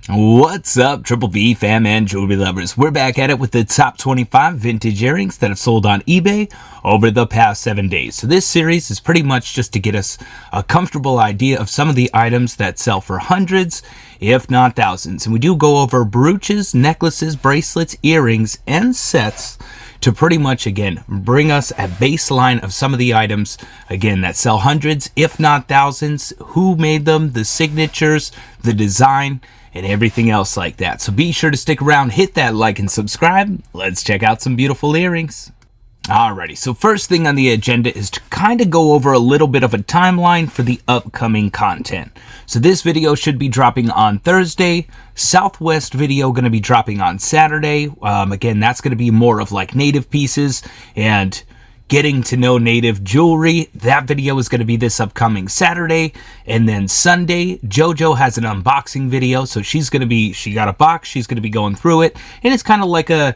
What's up, Triple B fam and jewelry lovers? We're back at it with the top 25 vintage earrings that have sold on eBay over the past 7 days. So this series is pretty much just to get us a comfortable idea of some of the items that sell for hundreds, if not thousands. And we do go over brooches, necklaces, bracelets, earrings, and sets to pretty much, again, bring us a baseline of some of the items, again, that sell hundreds, if not thousands, who made them, the signatures, the design, and everything else like that. So be sure to stick around, hit that like and subscribe. Let's check out some beautiful earrings. Alrighty, so first thing on the agenda is to kind of go over a little bit of a timeline for the upcoming content. So this video should be dropping on Thursday. Southwest video going to be dropping on Saturday. Again, that's going to be more of like native pieces and getting to know native jewelry. That video is going to be this upcoming Saturday. And then Sunday, JoJo has an unboxing video. So she got a box, she's going to be going through it. And it's kind of like a,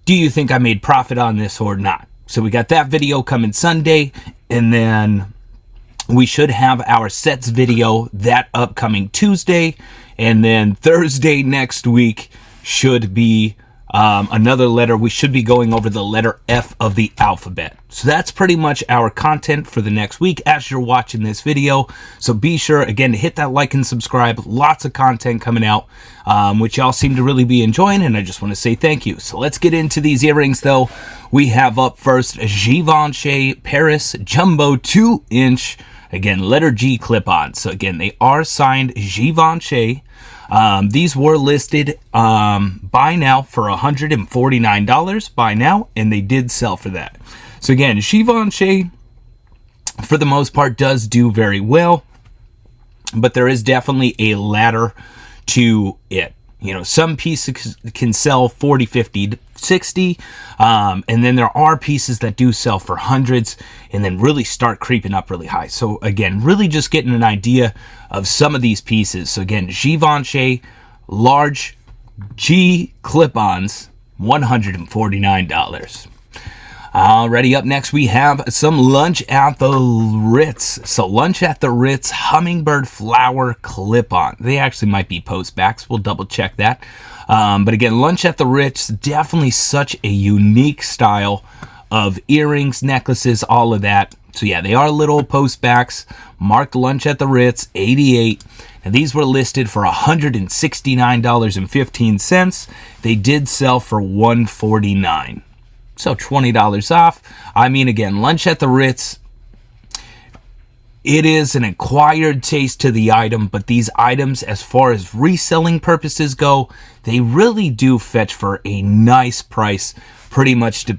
do you think I made profit on this or not? So we got that video coming Sunday. And then we should have our sets video that upcoming Tuesday. And then Thursday next week should be another letter. We should be going over the letter F of the alphabet. So that's pretty much our content for the next week as you're watching this video. So be sure, again, to hit that like and subscribe. Lots of content coming out, which y'all seem to really be enjoying, and I just want to say thank you. So let's get into these earrings, though. We have up first Givenchy Paris Jumbo 2-inch, again, letter G clip-on. So again, they are signed Givenchy. These were listed by now for $149 by now, and they did sell for that. So again, Givenchy, for the most part, does do very well, but there is definitely a ladder to it. You know, some pieces can sell 40, 50, 60, and then there are pieces that do sell for hundreds and then really start creeping up really high. So again, really just getting an idea of some of these pieces. So again, Givenchy large G clip-ons, $149. Alrighty, up next we have some Lunch at the Ritz. So Lunch at the Ritz Hummingbird Flower Clip-On. They actually might be post-backs. We'll double check that. But again, Lunch at the Ritz, definitely such a unique style of earrings, necklaces, all of that. So yeah, they are little post-backs. Marked Lunch at the Ritz, 88. And these were listed for $169.15. They did sell for $149. So $20 off. I mean, again, Lunch at the Ritz, it is an acquired taste to the item, but these items, as far as reselling purposes go, they really do fetch for a nice price, pretty much to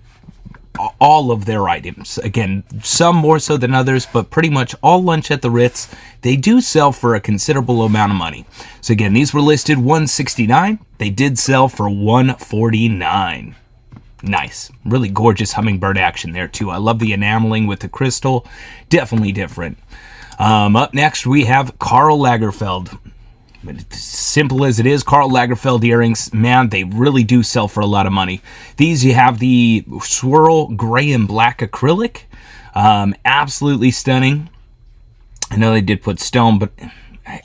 all of their items. Again, some more so than others, but pretty much all Lunch at the Ritz, they do sell for a considerable amount of money. So again, these were listed $169. They did sell for $149. Nice. Really gorgeous hummingbird action there, too. I love the enameling with the crystal. Definitely different. Up next, we have Karl Lagerfeld. Simple as it is, Karl Lagerfeld earrings, man, they really do sell for a lot of money. These, you have the swirl gray and black acrylic. Absolutely stunning. I know they did put stone, but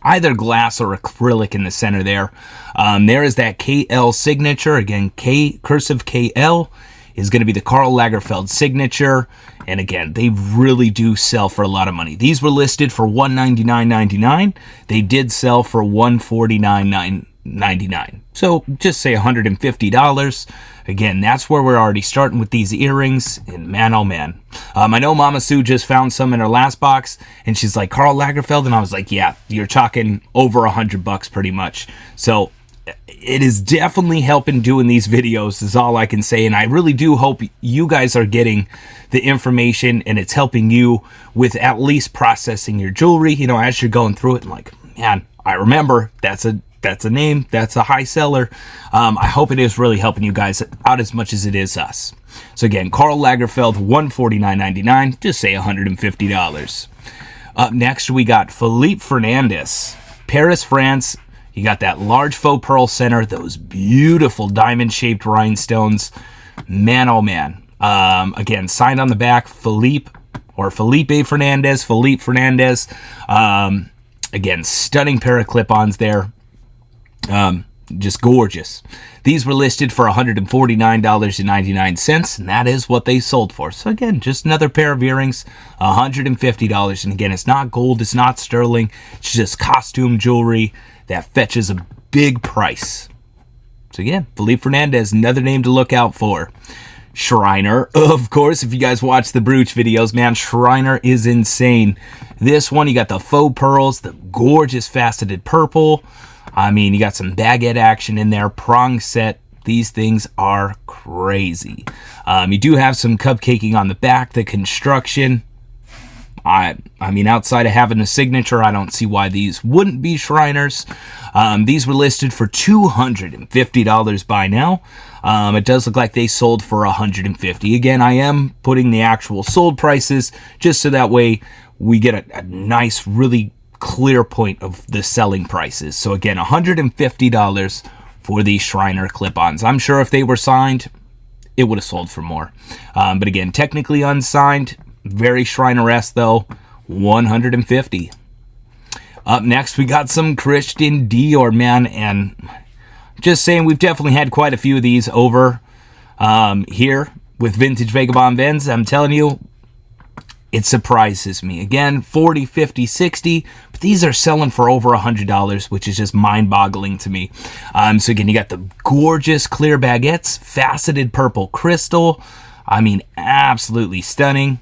either glass or acrylic in the center there. There is that KL signature. Again, cursive KL is going to be the Karl Lagerfeld signature. And again, they really do sell for a lot of money. These were listed for $199.99. They did sell for $149.99. So just say $150. Again, that's where we're already starting with these earrings. And man, oh man. I know Mama Sue just found some in her last box, and she's like, Karl Lagerfeld? And I was like, yeah, you're talking over $100 pretty much. So it is definitely helping doing these videos, is all I can say. And I really do hope you guys are getting the information and it's helping you with at least processing your jewelry, you know, as you're going through it. And like, man, I remember that's a name, that's a high seller. I hope it is really helping you guys out as much as it is us. So again, Karl Lagerfeld, $149.99, just say $150. Up next, we got Philippe Fernandez, Paris, France. You got that large faux pearl center, those beautiful diamond-shaped rhinestones. Man, oh man. Again, signed on the back, Philippe Fernandez. Again, stunning pair of clip-ons there. Just gorgeous. These were listed for $149.99, and that is what they sold for. So again, just another pair of earrings, $150. And again, it's not gold, it's not sterling, it's just costume jewelry that fetches a big price. So again, Felipe Fernandez, another name to look out for. Shriner, of course, if you guys watch the Brooch videos, man, Shriner is insane. This one, you got the faux pearls, the gorgeous faceted purple. I mean, you got some baguette action in there, prong set. These things are crazy. You do have some cupcaking on the back, the construction. I mean, outside of having a signature, I don't see why these wouldn't be Shriners. These were listed for $250 by now. It does look like they sold for $150. Again, I am putting the actual sold prices just so that way we get a nice, really clear point of the selling prices. So again, $150 for these Shriner clip-ons. I'm sure if they were signed, it would have sold for more. But again, technically unsigned, very Shriner-esque though, $150. Up next, we got some Christian Dior, man, and just saying, we've definitely had quite a few of these over here with Vintage Vagabond Vens. I'm telling you, it surprises me. Again, 40, 50, 60, but these are selling for over $100, which is just mind-boggling to me. So again, you got the gorgeous clear baguettes, faceted purple crystal. I mean, absolutely stunning.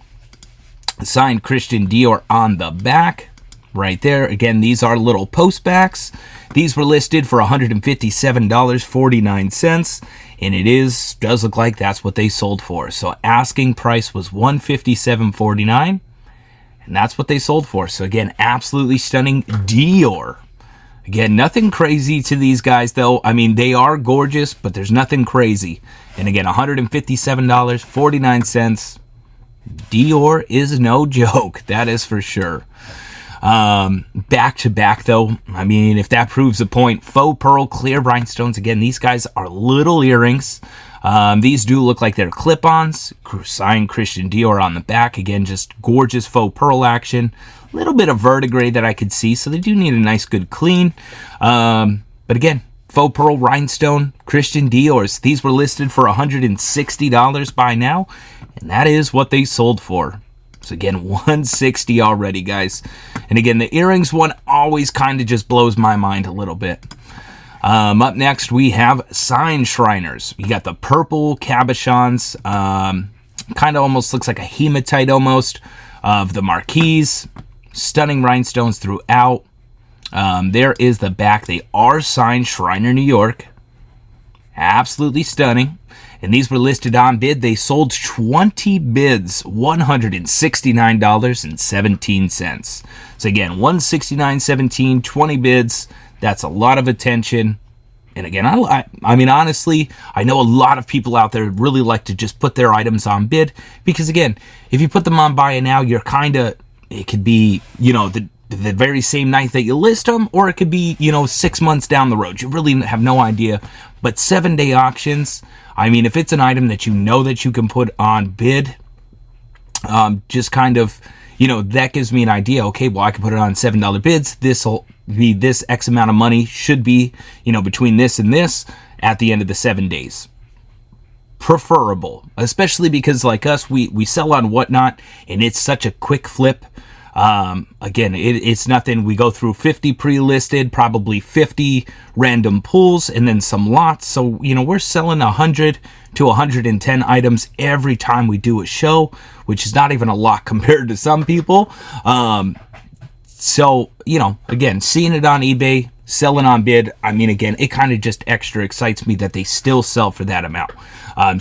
Signed Christian Dior on the back. Right there. Again, these are little post backs. These were listed for $157.49, and it does look like that's what they sold for. So asking price was $157.49, and that's what they sold for. So again, absolutely stunning Dior. Again, nothing crazy to these guys though. I mean, they are gorgeous, but there's nothing crazy. And again, $157.49. Dior is no joke. That is for sure. Back to back though, I mean, if that proves a point, faux pearl clear rhinestones. Again, these guys are little earrings. These do look like they're clip-ons. Signed Christian Dior on the back. Again, just gorgeous faux pearl action. A little bit of verdigris that I could see, so they do need a nice good clean. But again, faux pearl rhinestone Christian Dior's. These were listed for $160 by now, and that is what they sold for. So again, $160 already, guys. And again, the earrings one always kind of just blows my mind a little bit. Up next, we have signed Shriners. You got the purple cabochons. Kind of almost looks like a hematite almost of the marquise. Stunning rhinestones throughout. There is the back. They are signed Shriner, New York. Absolutely stunning. And these were listed on bid. They sold 20 bids, $169.17. So again, $169.17, 20 bids. That's a lot of attention. And again, I mean, honestly, I know a lot of people out there really like to just put their items on bid. Because again, if you put them on buy now, you're kind of, it could be, you know, the very same night that you list them, or it could be, you know, 6 months down the road. You really have no idea. But 7-day auctions, I mean, if it's an item that you know that you can put on bid, just kind of, you know, that gives me an idea. Okay, well, I can put it on $7 bids. This'll be this X amount of money, should be, you know, between this and this at the end of the 7 days. Preferable, especially because like us, we sell on Whatnot, and it's such a quick flip. Again, it's nothing. We go through 50 pre-listed, probably 50 random pulls, and then some lots. So, you know, we're selling 100 to 110 items every time we do a show, which is not even a lot compared to some people. So, you know, again, seeing it on eBay, selling on bid, I mean, again, it kind of just extra excites me that they still sell for that amount.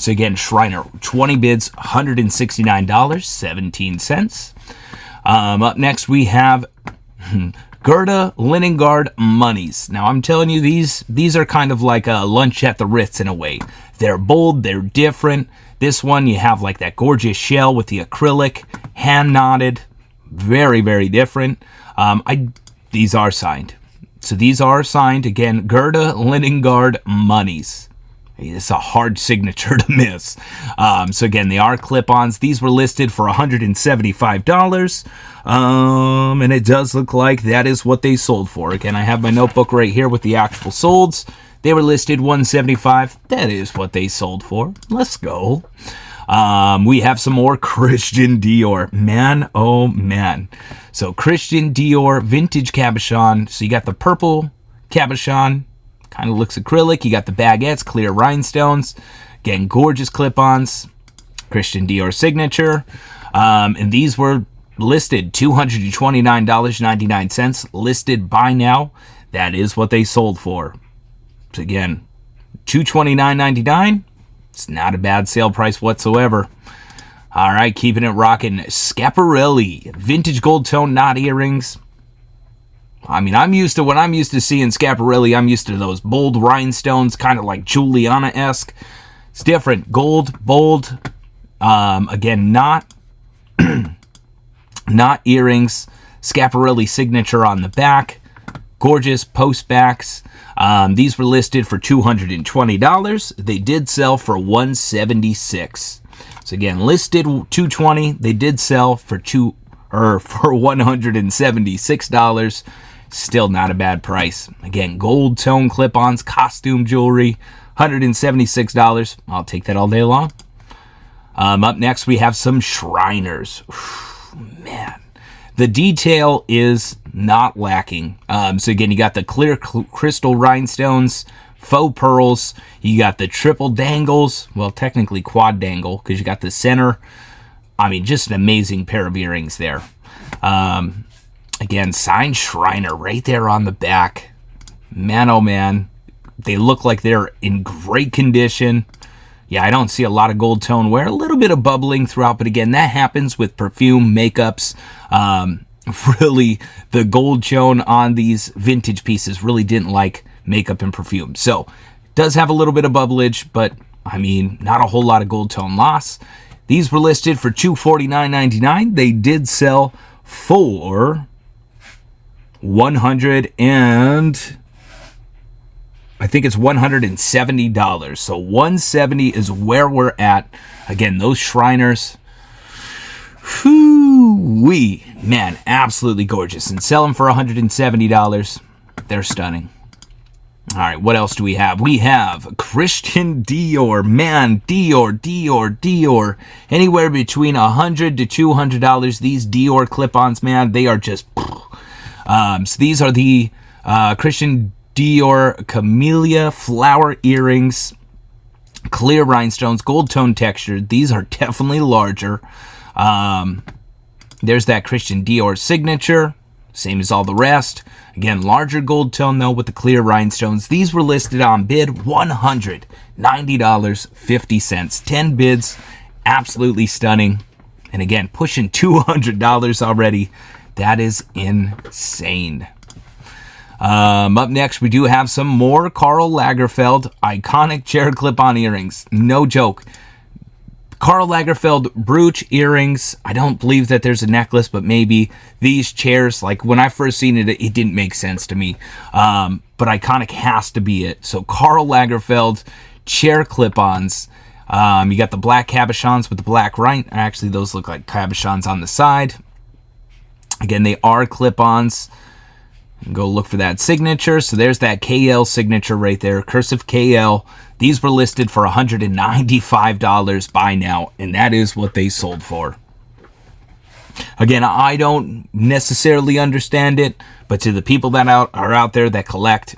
So again, Shriner, 20 bids, $169.17. Up next, we have Gerda Linen Guard Monies. Now, I'm telling you, these are kind of like a lunch at the Ritz in a way. They're bold, they're different. This one, you have like that gorgeous shell with the acrylic, hand knotted, very, very different. These are signed. So these are signed. Again, Gerda Linen Guard Monies. It's a hard signature to miss. So again, they are clip-ons. These were listed for $175. And it does look like that is what they sold for. Again, I have my notebook right here with the actual solds. They were listed $175. That is what they sold for. Let's go. We have some more Christian Dior. Man, oh man. So Christian Dior vintage cabochon. So you got the purple cabochon. Kind of looks acrylic. You got the baguettes, clear rhinestones. Again, gorgeous clip-ons. Christian Dior signature. And these were listed $229.99. Listed by now. That is what they sold for. So again, $229.99. It's not a bad sale price whatsoever. All right, keeping it rocking. Schiaparelli vintage gold tone knot earrings. I mean, when I'm used to seeing Schiaparelli, I'm used to those bold rhinestones, kind of like Juliana-esque. It's different. Gold, bold. Again, not earrings. Schiaparelli signature on the back. Gorgeous post backs. These were listed for $220. They did sell for $176. So again, listed $220. They did sell for $176. Still not a bad price. Again, gold tone clip-ons, costume jewelry, $176. I'll take that all day long. Up next, we have some Shriners. Man, the detail is not lacking. So again, you got the clear crystal rhinestones, faux pearls. You got the triple dangles. Well, technically quad dangle because you got the center. I mean, just an amazing pair of earrings there. Again, signed Shriner right there on the back. Man, oh man. They look like they're in great condition. Yeah, I don't see a lot of gold tone wear. A little bit of bubbling throughout, but again, that happens with perfume, makeups. Really, the gold tone on these vintage pieces really didn't like makeup and perfume. So, it does have a little bit of bubblage, but I mean, not a whole lot of gold tone loss. These were listed for $249.99. They did sell for $170. So $170 is where we're at. Again, those Shriners, man, absolutely gorgeous. And sell them for $170. They're stunning. All right, what else do we have? We have Christian Dior. Man, Dior. Anywhere between $100 to $200. These Dior clip-ons, man, they are just... So these are the Christian Dior Camellia flower earrings. Clear rhinestones, gold tone texture. These are definitely larger. There's that Christian Dior signature. Same as all the rest. Again, larger gold tone, though, with the clear rhinestones. These were listed on bid $190.50. 10 bids. Absolutely stunning. And again, pushing $200 already. That is insane. Up next, we do have some more Karl Lagerfeld iconic chair clip-on earrings. No joke. Karl Lagerfeld brooch earrings. I don't believe that there's a necklace, but maybe these chairs, like when I first seen it, it didn't make sense to me. But iconic has to be it. So Karl Lagerfeld chair clip-ons. You got the black cabochons with the black right. Actually, those look like cabochons on the side. Again, they are clip-ons. Go look for that signature. So there's that KL signature right there. Cursive KL. These were listed for $195 by now, and that is what they sold for. Again, I don't necessarily understand it, but to the people that are out there that collect,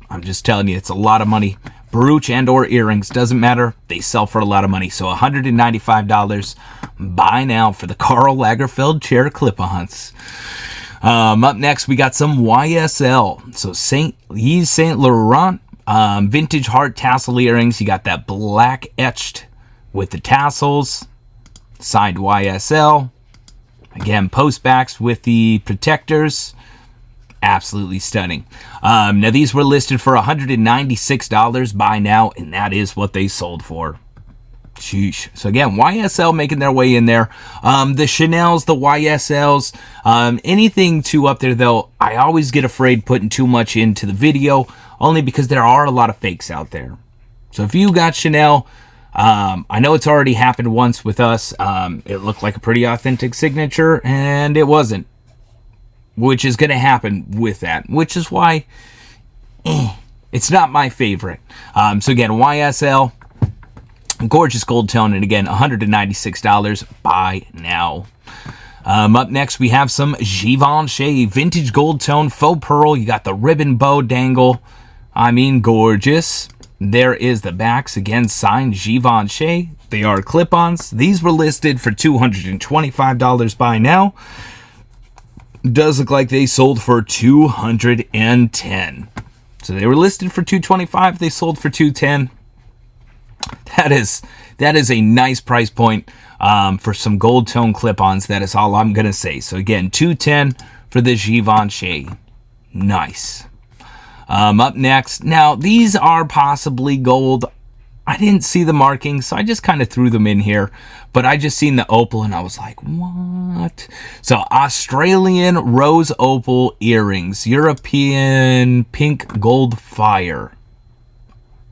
I'm just telling you, it's a lot of money. Brooch and or earrings, doesn't matter. They sell for a lot of money. So $195 buy now for the Karl Lagerfeld chair clip-ons. Up next, we got some YSL. So Yves Saint Laurent vintage heart tassel earrings. You got that black etched with the tassels. Signed YSL. Again, post backs with the protectors. Absolutely stunning. Now, these were listed for $196 by now, and that is what they sold for. Sheesh. So again, YSL making their way in there. The Chanel's, the YSL's, anything too up there, though, I always get afraid putting too much into the video, only because there are a lot of fakes out there. So if you got Chanel, I know it's already happened once with us. It looked like a pretty authentic signature, and it wasn't. Which is going to happen with that, which is why it's not my favorite. So again, YSL, gorgeous gold tone, and again, $196. Buy now. Up next, we have some Givenchy vintage gold tone faux pearl. You got the ribbon bow dangle. I mean, gorgeous. There is the backs, again, signed Givenchy. They are clip-ons. These were listed for $225 by now. Does look like they sold for $210. So they were listed for $225. They sold for $210. That is a nice price point for some gold tone clip-ons. That is all I'm going to say. So again, $210 for the Givenchy. Nice. Up next, now these are possibly gold. I didn't see the markings, so I just kind of threw them in here. But I just seen the opal, and I was like, what? So Australian rose opal earrings. European pink gold fire.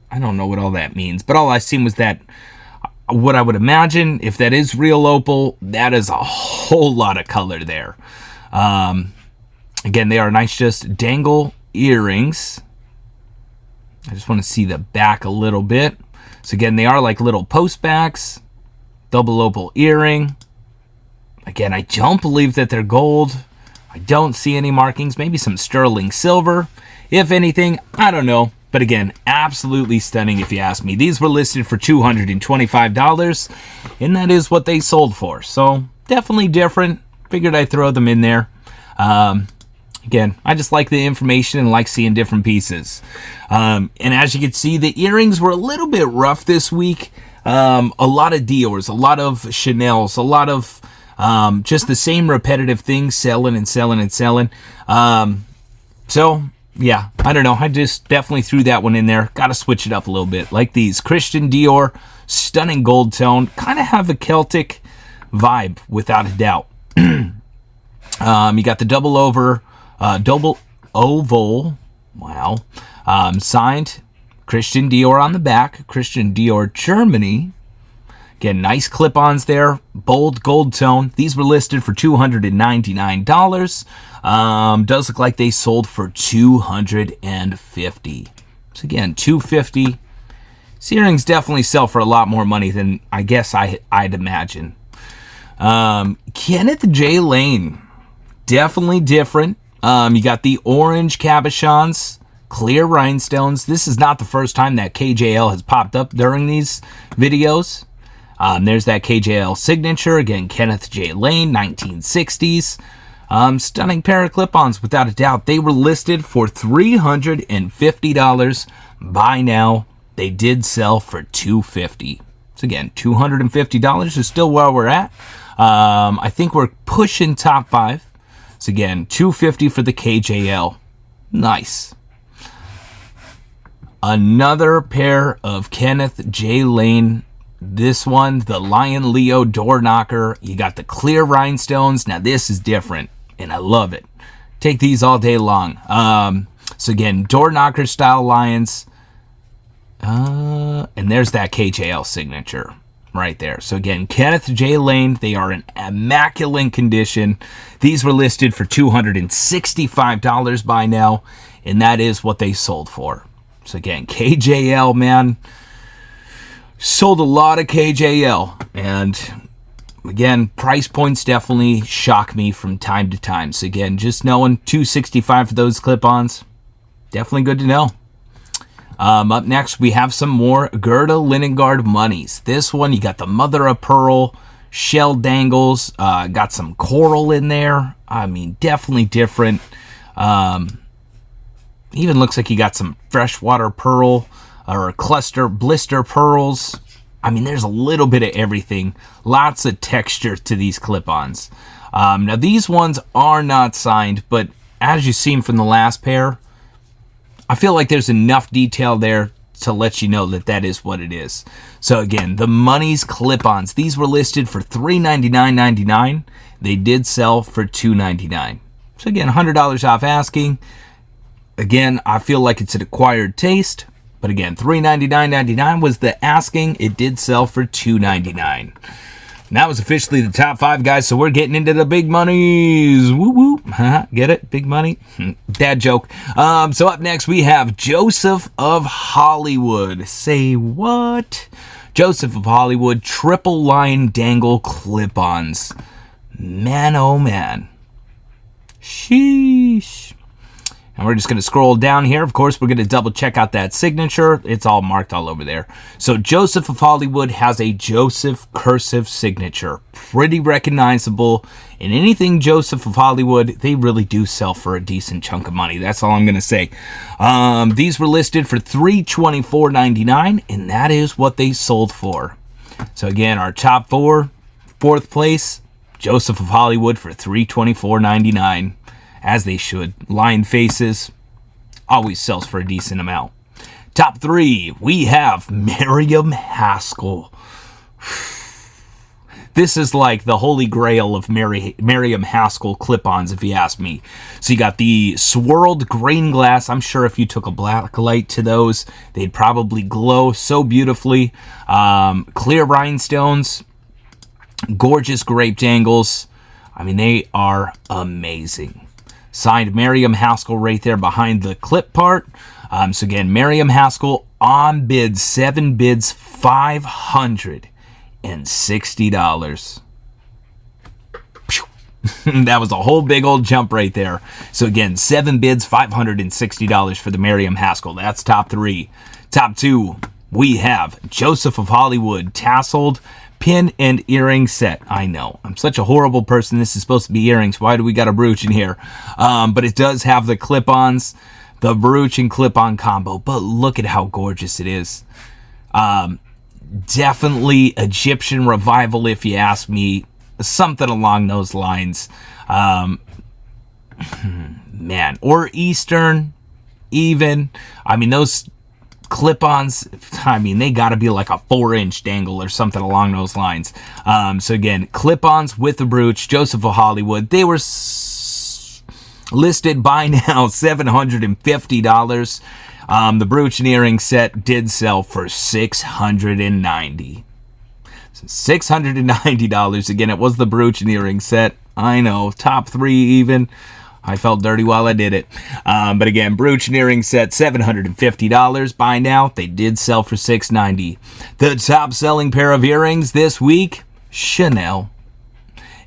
I don't know what all that means, but all I seen was that, what I would imagine, if that is real opal, that is a whole lot of color there. Again, they are nice, just dangle earrings. I just want to see the back a little bit. So again, they are like little post backs, double opal earring. Again, I don't believe that they're gold. I don't see any markings, maybe some sterling silver. If anything, I don't know. But again, absolutely stunning if you ask me. These were listed for $225, and that is what they sold for. So definitely different. Figured I'd throw them in there. Again, I just like the information and like seeing different pieces. And as you can see, the earrings were a little bit rough this week. A lot of Dior's, a lot of Chanel's, a lot of just the same repetitive things, selling and selling and selling. So, yeah, I don't know. I just definitely threw that one in there. Got to switch it up a little bit. Like these Christian Dior, stunning gold tone. Kind of have a Celtic vibe, without a doubt. You got the double oval, wow, signed Christian Dior on the back, Christian Dior Germany. Again, nice clip-ons there, bold gold tone. These were listed for $299. Does look like they sold for $250. So again, $250. These earrings definitely sell for a lot more money than I guess I'd imagine. Kenneth J. Lane, definitely different. You got the orange cabochons, clear rhinestones. This is not the first time that KJL has popped up during these videos. There's that KJL signature. Again, Kenneth J. Lane, 1960s. Stunning pair of clip-ons, without a doubt. They were listed for $350. By now, they did sell for $250. So again, $250 is still where we're at. I think we're pushing top 5. So again, $250 for the KJL. Nice. Another pair of Kenneth J. Lane. This one, the Lion Leo door knocker. You got the clear rhinestones. Now this is different, and I love it. Take these all day long. So again, door knocker style lions. And there's that KJL signature right there. So again, Kenneth J. Lane, they are in immaculate condition. These were listed for $265 by now, and that is what they sold for. So again, KJL, man, sold a lot of KJL, and again, price points definitely shock me from time to time. So again, just knowing $265 for those clip-ons, definitely good to know. Up next, we have some more Gerda Linengard monies. This one, you got the mother of pearl, shell dangles, got some coral in there. I mean, definitely different. Even looks like you got some freshwater pearl or cluster blister pearls. I mean, there's a little bit of everything. Lots of texture to these clip-ons. Now, these ones are not signed, but as you've seen from the last pair, I feel like there's enough detail there to let you know that that is what it is. So again, the Money's clip-ons. These were listed for $399.99. They did sell for $299. So again, $100 off asking. Again, I feel like it's an acquired taste. But again, $399.99 was the asking. It did sell for $299. And that was officially the top 5, guys, so we're getting into the big monies. Woo woo. Get it? Big money? Dad joke. So up next, we have Joseph of Hollywood. Say what? Joseph of Hollywood, triple line dangle clip-ons. Man, oh man. Sheesh. And we're just going to scroll down here. Of course, we're going to double check out that signature. It's all marked all over there. So Joseph of Hollywood has a Joseph cursive signature. Pretty recognizable. And anything Joseph of Hollywood, they really do sell for a decent chunk of money. That's all I'm going to say. These were listed for $324.99, and that is what they sold for. So again, our top 4, 4th place, Joseph of Hollywood for $324.99. As they should. Lion faces always sells for a decent amount. Top 3, we have Miriam Haskell. This is like the holy grail of Miriam Haskell clip-ons, if you ask me. So you got the swirled grain glass. I'm sure if you took a black light to those, they'd probably glow so beautifully. Clear rhinestones, gorgeous grape dangles. I mean, they are amazing. Signed Miriam Haskell right there behind the clip part. So again, Miriam Haskell on bid, 7 bids, $560. That was a whole big old jump right there. So again, 7 bids, $560 for the Miriam Haskell. That's top 3. Top 2, we have Joseph of Hollywood tasseled pin and earring set. I know, I'm such a horrible person. This is supposed to be earrings. Why do we got a brooch in here? But it does have the clip-ons, the brooch and clip-on combo. But look at how gorgeous it is. Definitely Egyptian revival, if you ask me. Something along those lines. Man, or Eastern, even. I mean, those clip-ons, I mean, they got to be like a 4-inch dangle or something along those lines. So again, clip-ons with the brooch, Joseph of Hollywood. They were listed by now $750. The brooch and earring set did sell for $690. So $690. Again, it was the brooch and earring set. I know, top 3 even. I felt dirty while I did it. But again, brooch and earring set, $750. By now, they did sell for $690. The top selling pair of earrings this week, Chanel.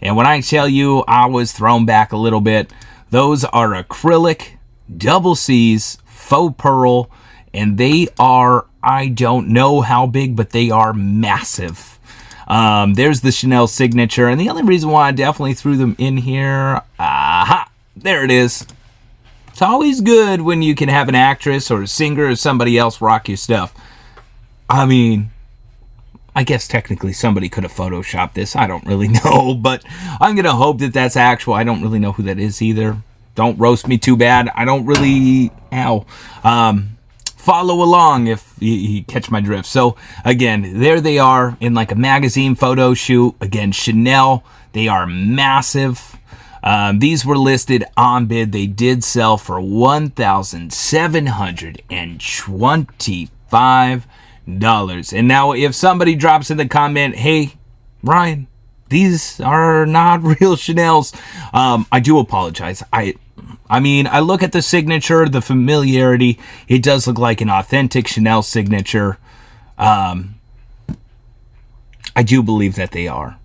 And when I tell you I was thrown back a little bit, those are acrylic, double C's, faux pearl, and they are, I don't know how big, but they are massive. There's the Chanel signature, and the only reason why I definitely threw them in here, there it is. It's always good when you can have an actress or a singer or somebody else rock your stuff. I mean, I guess technically somebody could have photoshopped this. I don't really know, but I'm going to hope that that's actual. I don't really know who that is either. Don't roast me too bad. I don't really... follow along if you catch my drift. So, again, there they are in like a magazine photo shoot. Again, Chanel. They are massive. These were listed on bid. They did sell for $1,725. And now if somebody drops in the comment, hey, Ryan, these are not real Chanels, I do apologize. I mean, I look at the signature, the familiarity. It does look like an authentic Chanel signature. I do believe that they are.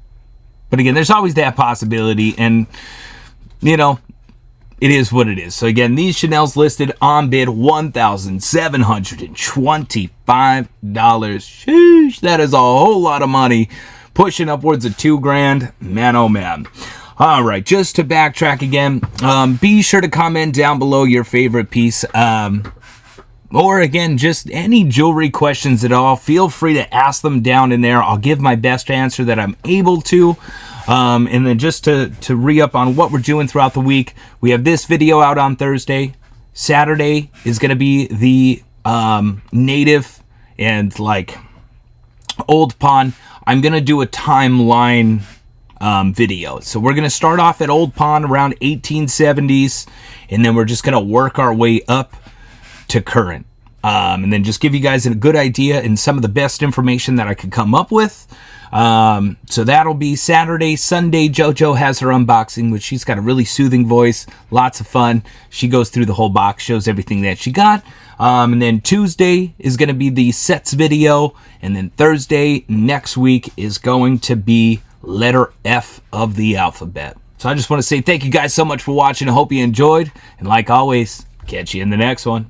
But again, there's always that possibility, and, you know, it is what it is. So again, these Chanel's listed on bid, $1,725. Sheesh, that is a whole lot of money. Pushing upwards of $2,000. Man, oh man. All right, just to backtrack again, be sure to comment down below your favorite piece. Or again, just any jewelry questions at all, feel free to ask them down in there. I'll give my best answer that I'm able to. And then just to re-up on what we're doing throughout the week, we have this video out on Thursday. Saturday is going to be the native and like Old Pawn. I'm going to do a timeline video. So we're going to start off at Old Pawn around 1870s, and then we're just going to work our way up to current. and then just give you guys a good idea and some of the best information that I could come up with. So that'll be Saturday. Sunday, JoJo has her unboxing, which she's got a really soothing voice, lots of fun. She goes through the whole box, shows everything that she got. And then Tuesday is going to be the sets video, and then Thursday next week is going to be letter F of the alphabet. So I just want to say thank you guys so much for watching. I hope you enjoyed, and like always, catch you in the next one.